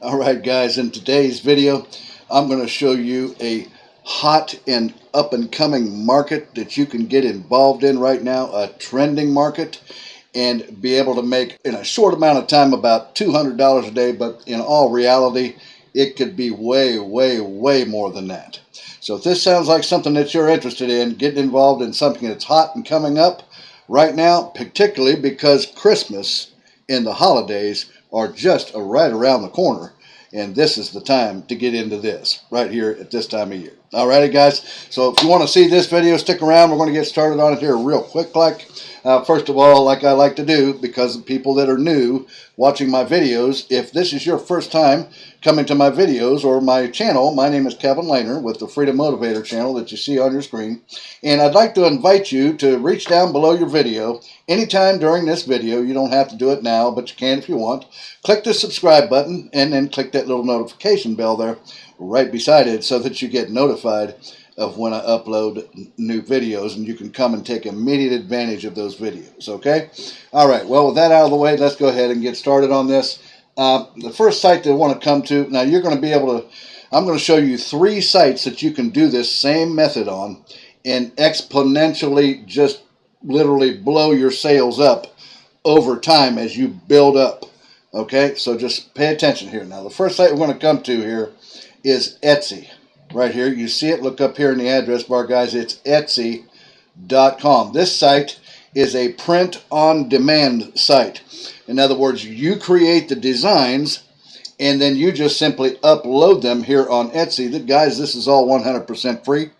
Alright guys, in today's video I'm going to show you a hot and up and coming market that you can get involved in right now, a trending market, and be able to make in a short amount of time about $200 a day, but in all reality it could be way more than that. So if this sounds like something that you're interested in, getting involved in something that's hot and coming up right now, particularly because Christmas and the holidays are just right around the corner, and this is the time to get into this right here at this time of year. Alrighty guys, so if you want to see this video, stick around. We're going to get started on it here real quick. First of all, like I like to do, because of people that are new watching my videos, if this is your first time coming to my videos or my channel, my name is Kevin Lehner with the Freedom Motivator channel that you see on your screen, and I'd like to invite you to reach down below your video anytime during this video. You don't have to do it now, but you can if you want. Click the subscribe button and then click that little notification bell there right beside it so that you get notified of when I upload new videos, and you can come and take immediate advantage of those videos, okay? Alright, well, with that out of the way, let's go ahead and get started on this. The first site that I want to come to, now you're going to be able to, I'm going to show you 3 sites that you can do this same method on and exponentially just literally blow your sales up over time as you build up, okay? So just pay attention here. Now, the first site we're going to come to here is Etsy. Right here, you see it. Look up here in the address bar, guys. It's Etsy.com. This site is a print-on-demand site. In other words, you create the designs and then you just simply upload them here on Etsy. Guys, this is all 100% free.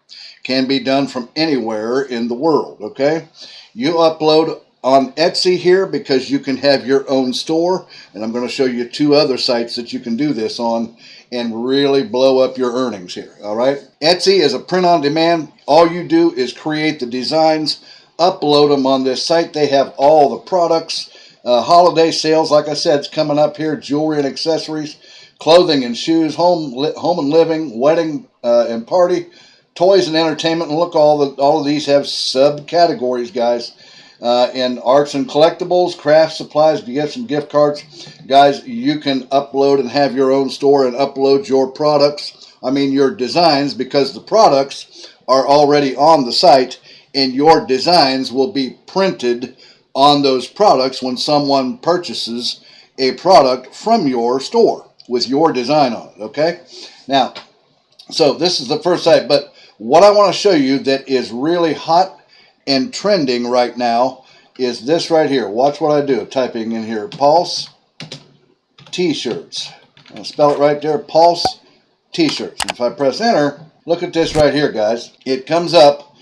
Can be done from anywhere in the world, okay? You upload on Etsy here because you can have your own store, and I'm going to show you 2 other sites that you can do this on and really blow up your earnings here. Alright, Etsy is a print-on-demand. All you do is create the designs, upload them on this site. They have all the products. Holiday sales, like I said, it's coming up here. Jewelry and accessories, clothing and shoes, home and living, wedding and party, toys and entertainment. And look, all of these have subcategories, guys. And arts and collectibles, craft supplies. If you get some gift cards, guys, you can upload and have your own store and upload your products. I mean your designs, because the products are already on the site and your designs will be printed on those products when someone purchases a product from your store with your design on it, okay? Now, so this is the first site, but what I want to show you that is really hot and trending right now is this right here. Watch what I do. Typing in here, Pulse T-shirts. I'll spell it right there, Pulse T-shirts. And if I press enter, look at this right here, guys. It comes up.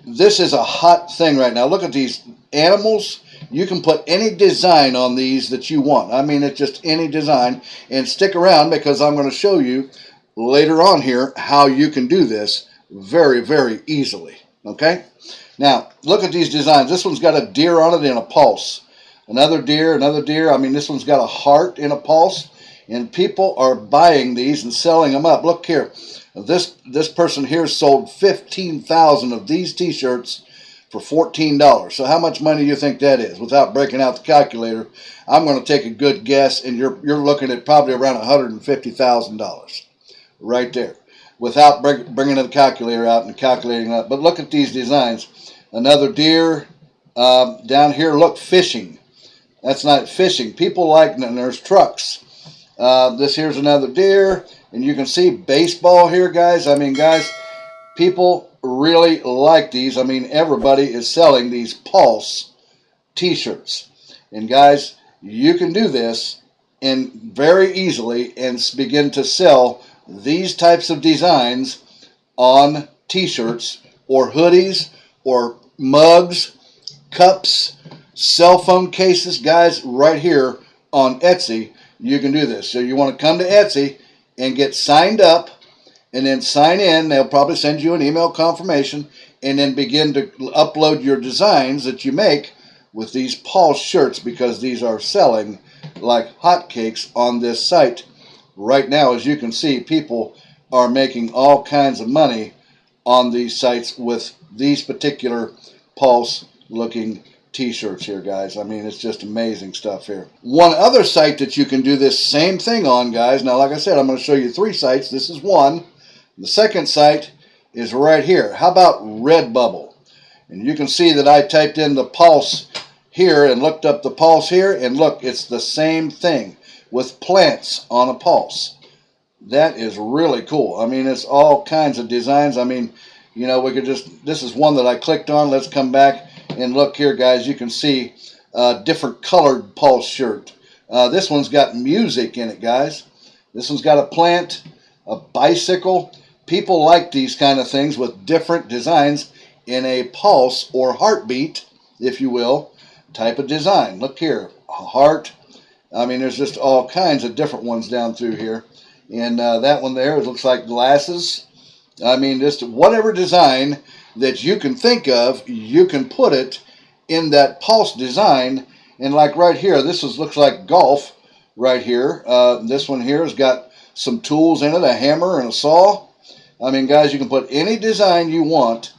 This is a hot thing right now. Look at these animals. You can put any design on these that you want. I mean, it's just any design. And stick around, because I'm going to show you later on here how you can do this very easily. Okay? Now, look at these designs. This one's got a deer on it and a pulse. Another deer, another deer. I mean, this one's got a heart and a pulse. And people are buying these and selling them up. Look here. This person here sold 15,000 of these T-shirts for $14. So how much money do you think that is? Without breaking out the calculator, I'm going to take a good guess, and you're looking at probably around $150,000 right there, without bringing the calculator out and calculating that. But look at these designs. Another deer. Down here, look, fishing. That's not fishing. People like, and there's trucks. This here's another deer. And you can see baseball here, guys. I mean, guys, people really like these. I mean, everybody is selling these Pulse T-shirts. And guys, you can do this and very easily and begin to sell these types of designs on T-shirts or hoodies or mugs, cups, cell phone cases. Guys, right here on Etsy, you can do this. So you want to come to Etsy and get signed up and then sign in. They'll probably send you an email confirmation, and then begin to upload your designs that you make with these Pulse shirts, because these are selling like hotcakes on this site. Right now, as you can see, people are making all kinds of money on these sites with these particular Pulse looking t-shirts here, guys. I mean, it's just amazing stuff here. One other site that you can do this same thing on, guys. Now, like I said, I'm going to show you 3 sites. This is one. The second site is right here. How about Redbubble? And you can see that I typed in the pulse here and looked up the pulse here, and look, it's the same thing with plants on a pulse. That is really cool. I mean, it's all kinds of designs. I mean, you know, we could just, this is one that I clicked on. Let's come back and look here, guys. You can see different colored pulse shirt. This one's got music in it, guys. This one's got a plant, a bicycle. People like these kind of things with different designs in a pulse or heartbeat, if you will, type of design. Look here, a heart. I mean, there's just all kinds of different ones down through here. And that one there, it looks like glasses. I mean, just whatever design that you can think of, you can put it in that pulse design. And like right here, looks like golf right here. This one here has got some tools in it, a hammer and a saw. I mean, guys, you can put any design you want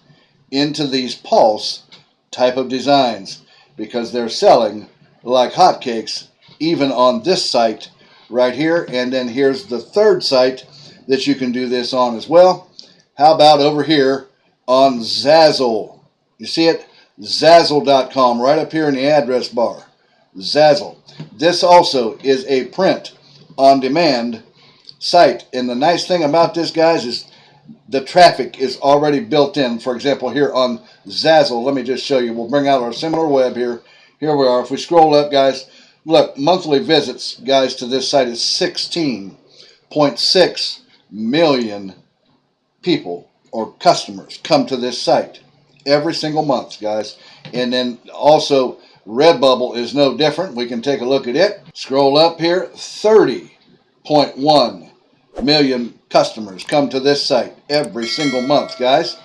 into these pulse type of designs because they're selling like hotcakes, even on this site right here. And then here's the third site that you can do this on as well. How about over here on Zazzle? You see it? Zazzle.com, right up here in the address bar. Zazzle. This also is a print on demand site. And the nice thing about this, guys, is the traffic is already built in. For example, here on Zazzle, let me just show you. We'll bring out our similar web here. Here we are. If we scroll up, guys, look, monthly visits, guys, to this site is 16.6 million people or customers come to this site every single month, guys. And then also Redbubble is no different. We can take a look at it. Scroll up here, 30.1 million customers come to this site every single month, guys.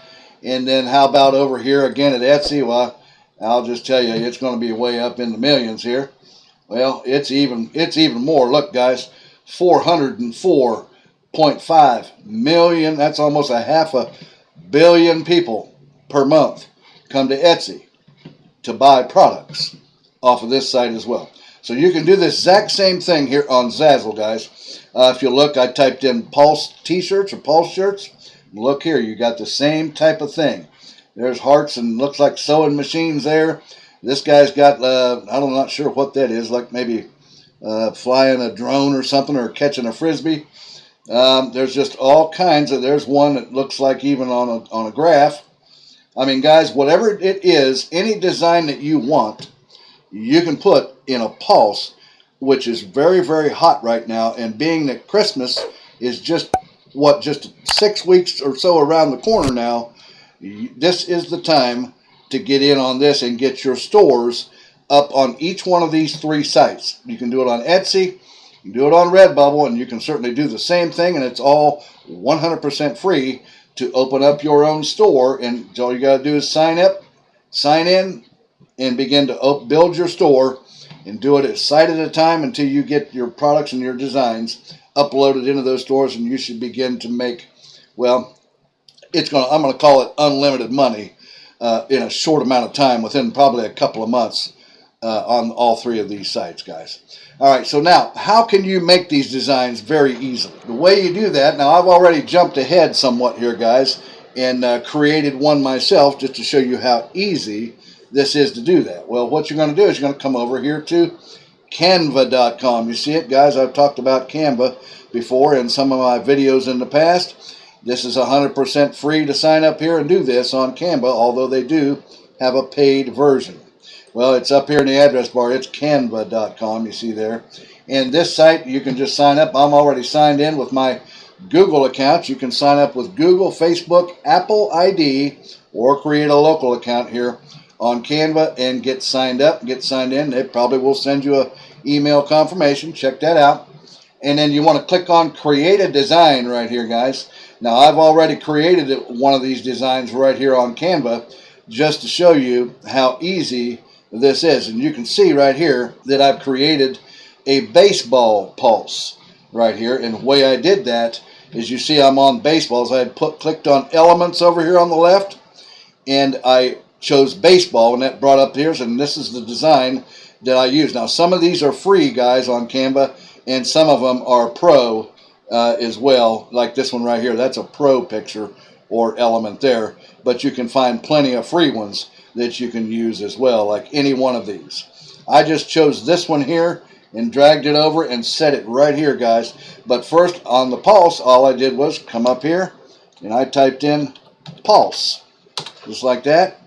And then how about over here again at Etsy? Well, I'll just tell you, it's going to be way up in the millions here. Well, it's even more. Look, guys, 404.5 million. That's almost 500 million people per month come to Etsy to buy products off of this site as well. So you can do the exact same thing here on Zazzle, guys. If you look, I typed in pulse t-shirts or pulse shirts. Look here, you got the same type of thing. There's hearts and looks like sewing machines there. This guy's got, I'm not sure what that is, like maybe flying a drone or something, or catching a frisbee. There's just all kinds of, there's one that looks like even on a graph. I mean, guys, whatever it is, any design that you want, you can put in a pulse, which is very, very hot right now. And being that Christmas is just 6 weeks or so around the corner now, this is the time to get in on this and get your stores up on each one of these 3 sites. You can do it on Etsy, you can do it on Redbubble, and you can certainly do the same thing, and it's all 100% free to open up your own store. And all you got to do is sign up, sign in, and begin to build your store, and do it a site at a time until you get your products and your designs uploaded into those stores, and you should begin to make, well, I'm going to call it unlimited money in a short amount of time, within probably a couple of months on all 3 of these sites, guys. All right, so now, how can you make these designs very easily? The way you do that, now I've already jumped ahead somewhat here, guys, and created one myself just to show you how easy this is to do that. Well, what you're going to do is you're going to come over here to Canva.com. You see it, guys? I've talked about Canva before in some of my videos in the past. This is 100% free to sign up here and do this on Canva, although they do have a paid version. Well, it's up here in the address bar. It's Canva.com, you see there. And this site, you can just sign up. I'm already signed in with my Google account. You can sign up with Google, Facebook, Apple ID, or create a local account here on Canva and get signed up, get signed in. They probably will send you an email confirmation. Check that out. And then you want to click on Create a Design right here, guys. Now, I've already created one of these designs right here on Canva just to show you how easy this is. And you can see right here that I've created a baseball pulse right here. And the way I did that is, you see I'm on baseballs. I had clicked on elements over here on the left, and I chose baseball, and that brought up here, and this is the design that I use. Now, some of these are free, guys, on Canva, and some of them are pro as well, like this one right here. That's a pro picture or element there, but you can find plenty of free ones that you can use as well, like any one of these. I just chose this one here and dragged it over and set it right here, guys. But first, on the pulse, all I did was come up here and I typed in pulse, just like that,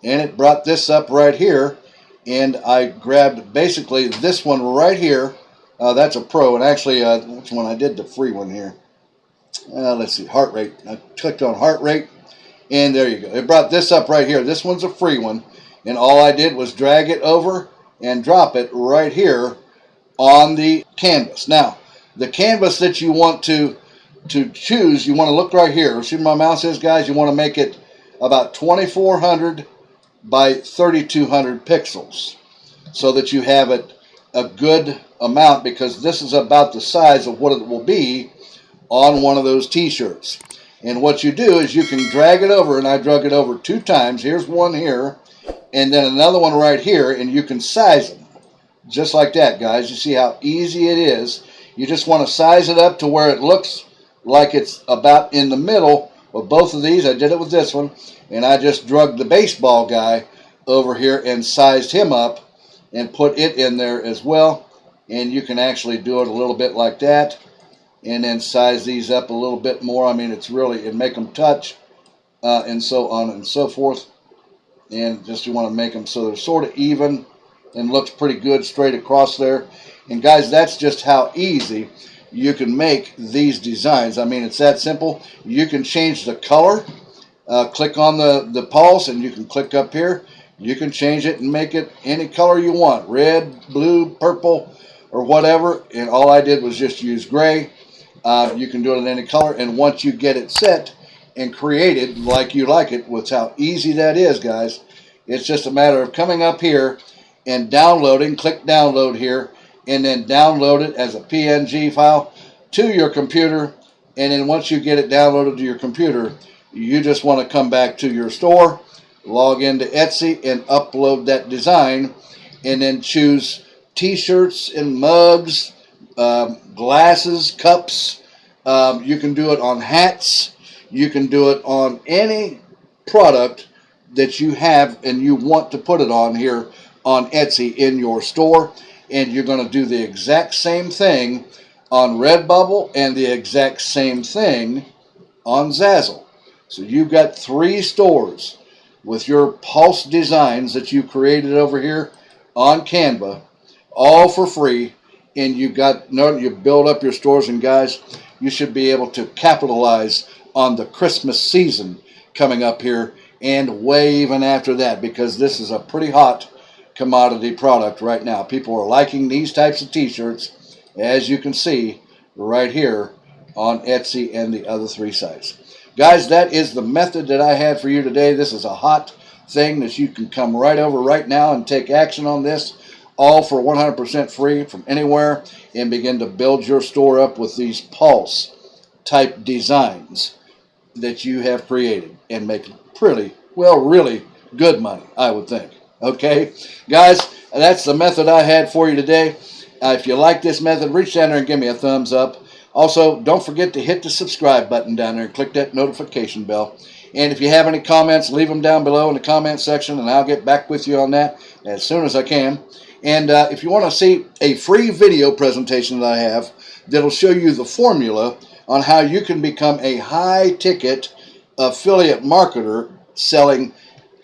and it brought this up right here, and I grabbed basically this one right here. That's a pro, and actually, which one? I did the free one here. Let's see, heart rate. I clicked on heart rate, and there you go. It brought this up right here. This one's a free one, and all I did was drag it over and drop it right here on the canvas. Now, the canvas that you want to choose, you want to look right here. See where my mouse is, guys? You want to make it about 2400 by 3200 pixels so that you have it a good amount, because this is about the size of what it will be on one of those t-shirts. And what you do is you can drag it over, and I drug it over 2 times. Here's one here, and then another one right here, and you can size them just like that, guys. You see how easy it is. You just want to size it up to where it looks like it's about in the middle of both of these. I did it with this one, and I just drug the baseball guy over here and sized him up and put it in there as well. And you can actually do it a little bit like that, and then size these up a little bit more. I mean, it's really, and make them touch, and so on and so forth. And just you want to make them so they're sort of even and looks pretty good straight across there. And guys, that's just how easy you can make these designs. I mean, it's that simple. You can change the color. Click on the pulse, and you can click up here. You can change it and make it any color you want, red, blue, purple, or whatever. And all I did was just use gray. You can do it in any color, and once you get it set and created like you like it, with how easy that is, guys, it's just a matter of coming up here and downloading. Click download here, and then download it as a PNG file to your computer. And then once you get it downloaded to your computer, you just want to come back to your store, log into Etsy, and upload that design, and then choose t-shirts and mugs, glasses, cups. You can do it on hats. You can do it on any product that you have and you want to put it on here on Etsy in your store. And you're going to do the exact same thing on Redbubble and the exact same thing on Zazzle. So you've got 3 stores with your pulse designs that you created over here on Canva, all for free. And you build up your stores, and guys, you should be able to capitalize on the Christmas season coming up here and way even after that, because this is a pretty hot commodity product right now. People are liking these types of t-shirts, as you can see right here on Etsy and the other 3 sites. Guys, that is the method that I had for you today. This is a hot thing that you can come right over right now and take action on this, all for 100% free from anywhere, and begin to build your store up with these pulse type designs that you have created and make pretty, well, really good money, I would think. Okay, guys, that's the method I had for you today. If you like this method, reach down there and give me a thumbs up. Also, don't forget to hit the subscribe button down there and click that notification bell. And if you have any comments, leave them down below in the comment section, and I'll get back with you on that as soon as I can. And if you want to see a free video presentation that I have that'll show you the formula on how you can become a high-ticket affiliate marketer selling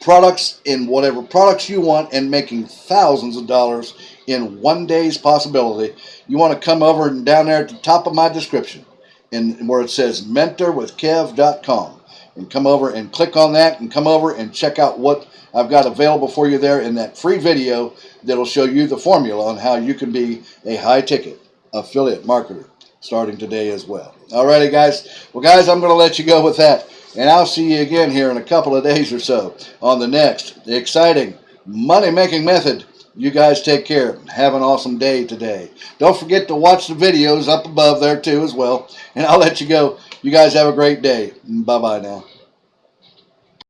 products in whatever products you want and making thousands of dollars in one day's possibility, you want to come over and down there at the top of my description and where it says mentorwithkev.com, and come over and click on that and come over and check out what I've got available for you there in that free video that'll show you the formula on how you can be a high-ticket affiliate marketer starting today as well. Alrighty, guys. Well, guys, I'm going to let you go with that, and I'll see you again here in a couple of days or so on the next exciting money-making method. You guys take care. Have an awesome day today. Don't forget to watch the videos up above there too as well, and I'll let you go. You guys have a great day. Bye-bye now.